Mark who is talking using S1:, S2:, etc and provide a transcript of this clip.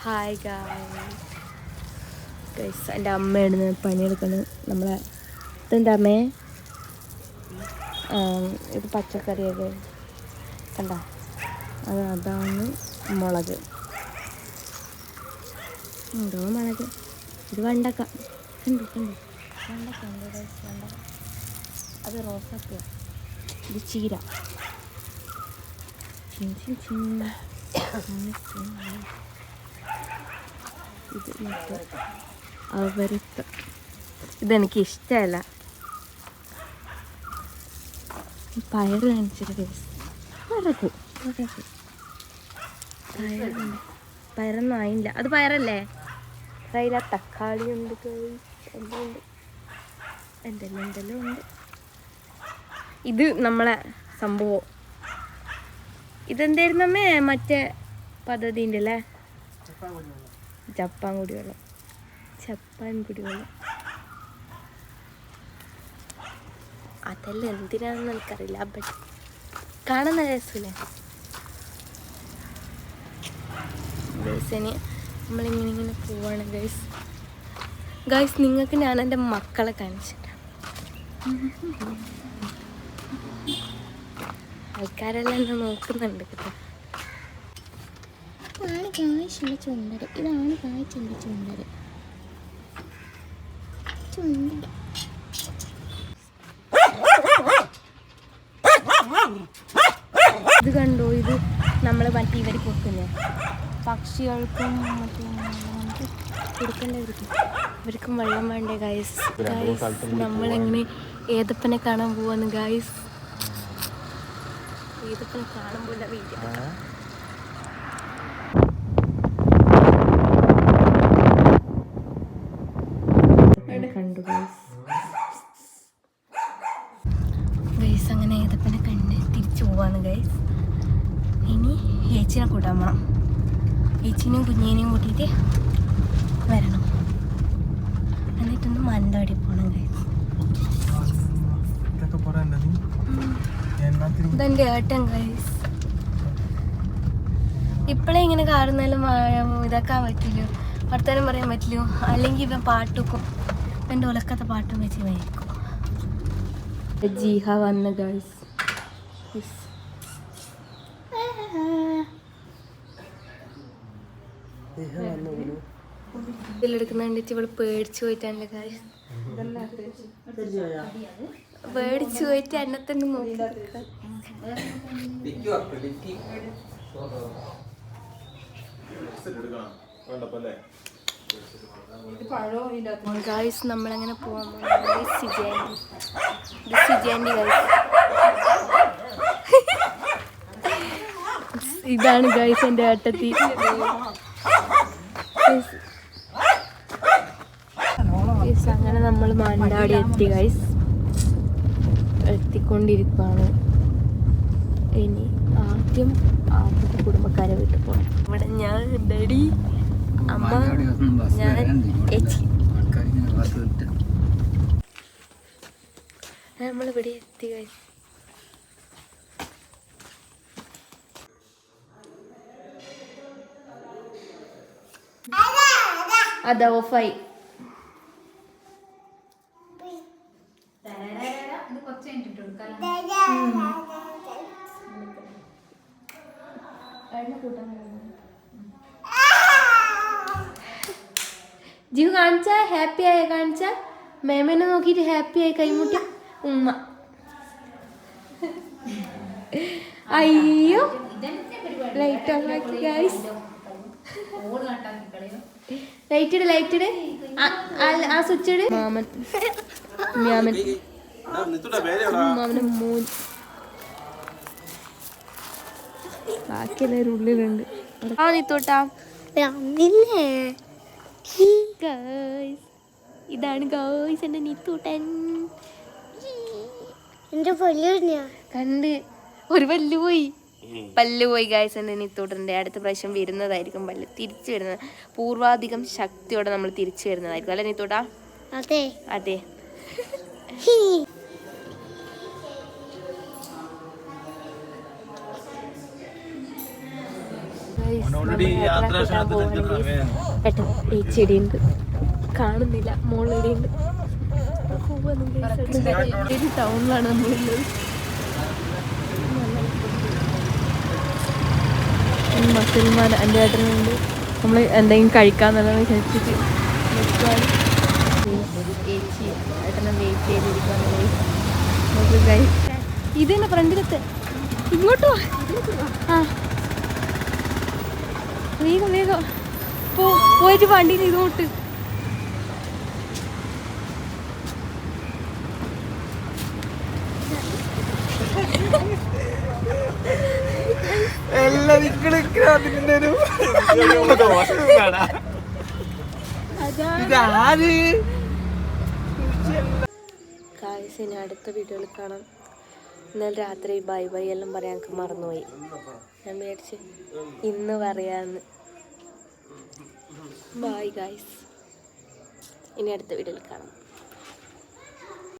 S1: Hi guys, എൻ്റെ അമ്മയാണ് പണിയെടുക്കുന്നത്. നമ്മളെ ഇതെന്താ അമ്മേ? ഇത് പച്ചക്കറിയൊക്കെ കണ്ട, അതാണ് മുളക്. എന്തോ മുളക്, ഇത് വെണ്ടക്ക. വെണ്ടക്ക ഉണ്ട് ഗൈസ്, വെണ്ടക്ക. അത് റോസാപ്പൂ. ഇത് ചീര. ഇത് അവരത്ത്. ഇതെനിക്ക് ഇഷ്ടമല്ല. പയറ് കാണിച്ചിട്ട് ഗൈസ്, പയറൊന്നും ആയില്ല. അത് പയറല്ലേ? അതിൽ തക്കാളി ഉണ്ട് ഗൈസ്, എല്ലാം ഉണ്ട്, എന്തെല്ലാം ഉണ്ട്. ഇത് നമ്മളെ സംഭവം. ഇതെന്തായിരുന്നമ്മേ? മറ്റേ പദ്ധതിൻ്റെ അല്ലേ? ജപ്പാൻ കുടിവെള്ളം. അതെല്ലാം എന്തിനാണെന്ന് എനിക്കറിയില്ല. ബട്ട് കാണുന്ന രസമില്ലേ ഗൈസിന്? നമ്മളിങ്ങനെ പോവാണ് ഗൈസ്. നിങ്ങൾക്ക് ഞാൻ എൻ്റെ മക്കളെ കാണിച്ചിട്ടാണ്. ആൾക്കാരെല്ലാം എന്നെ നോക്കുന്നുണ്ട് കേട്ടോ. ഇതാണ് കാഴ്ചയുള്ള ചുണ്ടര്. ഇതാണ് കാഴ്ചയുള്ള ചുണ്ടര്. ഇത് കണ്ടോ? ഇത് നമ്മൾ മറ്റേ ഇവർ കൊടുക്കില്ലേ പക്ഷികൾക്കും മറ്റേ കൊടുക്കേണ്ടവർക്ക്, ഇവർക്കും വെള്ളം വേണ്ടേ ഗൈസ്? നമ്മളെങ്ങനെ ഏതപ്പനെ കാണാൻ പോവാന്ന് ഗൈസ്. ഏതപ്പനെ കാണുമ്പോൾ വീഡിയോ കണ്ടു ഗൈസ്. അങ്ങനെ ഏതപ്പനെ കണ്ട് തിരിച്ചു പോവാണ് ഗൈസ്. ഇനി ഏച്ചിനെ കൂട്ടാൻ പോകണം. ഏച്ചിനെയും കുഞ്ഞിനെയും കൂട്ടിയിട്ട് വരണം. എന്നിട്ടൊന്ന് മാനന്തവാടി പോകണം ഗൈസ്. ഇതെൻ്റെ ഏട്ടൻ ഗൈസ്. ഇപ്പോഴേ ഇങ്ങനെ കാണുന്നാലും ഇതാക്കാൻ പറ്റില്ലോ, വർത്താനം പറയാൻ പറ്റില്ലോ. അല്ലെങ്കിൽ ഇവൻ പാട്ടുക്കും, എൻ്റെ ഒലക്കത്തെ പാട്ടും വെച്ച് വയ്ക്കും. ജീഹ വന്ന് ഗൈസ്. ഇതിലെടുക്കുന്ന കണ്ടിട്ട് ഇവള് പേടിച്ചു പോയിട്ടാണ് ഗൈസ്. പേടിച്ചു പോയിട്ട് എന്നെ തന്നെ നോക്കി. ഗൈസ് നമ്മളങ്ങനെ പോകാൻ പോകുന്നത് സിജാൻഡി ഗൈസ്. ഇതാണ് ഗൈസ് എൻ്റെ ഏട്ടത്തി. അങ്ങനെ നമ്മൾ മാനന്തവാടി എത്തി ഗൈസ്, എത്തിക്കൊണ്ടിരിക്കുകയാണ്. ഇനി ആദ്യം കുടുംബക്കാരെ വീട്ടിൽ പോകണം. ഇവിടെ ഞാൻ ഡാഡി, അമ്മ, ഞാൻ, ചേച്ചി. നമ്മളിവിടെ എത്തി ഗൈസ്. അതാ ഓഫായി. ജീവ് കാണിച്ച ഹാപ്പി ആയ കാണിച്ച മേമേനെ നോക്കിയിട്ട് ഹാപ്പി ആയി കൈമുട്ടി ഉമ്മ. അയ്യോ ലൈറ്റ് ഓഫ് ആക്കി ഗൈസ്. ലൈറ്റ് ഇട് ആ സ്വിച്ച് ഇട്. മാമന്റെ മോൻ. ബാക്കി എല്ലാവരും ഉള്ളിലുണ്ട്. ആ നിത്തോട്ടാ. ഇതാണ് ഗൈസ് എൻ്റെ നിത്തൂട്ടൻ. കണ്ട് ഒരു പല്ല് പോയി ഗൈസ് എൻ്റെ നിത്തൂട്ടൻ്റെ. അടുത്ത പ്രാവശ്യം വരുന്നതായിരിക്കും പല്ല് തിരിച്ചു വരുന്നത്. പൂർവാധികം ശക്തിയോടെ നമ്മൾ തിരിച്ചു വരുന്നതായിരിക്കും അല്ലേ നിത്തൂട്ടാ? അതെ അതെ. ഗൈസ് പെട്ടെന്ന് ഈ ചെടിയുണ്ട് കാണുന്നില്ല, മോളിടിയുണ്ട്. ടൗണിലാണ് നമ്മളുള്ളത്. മസൽമാൻ എൻ്റെ ഏട്ടനുണ്ട്. നമ്മൾ എന്തെങ്കിലും കഴിക്കാന്നുള്ളത് വിചാരിച്ചിട്ട് ചേച്ചി ഏട്ടനെ വെയിറ്റ് ചെയ്തിരിക്കുകയാണ്. ഇത് തന്നെ ഫ്രണ്ടിലത്തെ ഇങ്ങോട്ട് വാ. ആ വേഗം വേഗം പോയിട്ട് വണ്ടിയിൽ ഇങ്ങോട്ട്. കാഴ്ച അടുത്ത വീഡിയോയിൽ കാണാം. ഇന്നലെ രാത്രി ബൈ ബൈ എല്ലാം പറയാൻ എനിക്ക് മറന്നുപോയി. ഞാൻ വിചാരിച്ച് ഇന്ന് പറയാന്ന്. ബൈ ഗായ്സ്, ഇനി അടുത്ത വീഡിയോയിൽ കാണാം.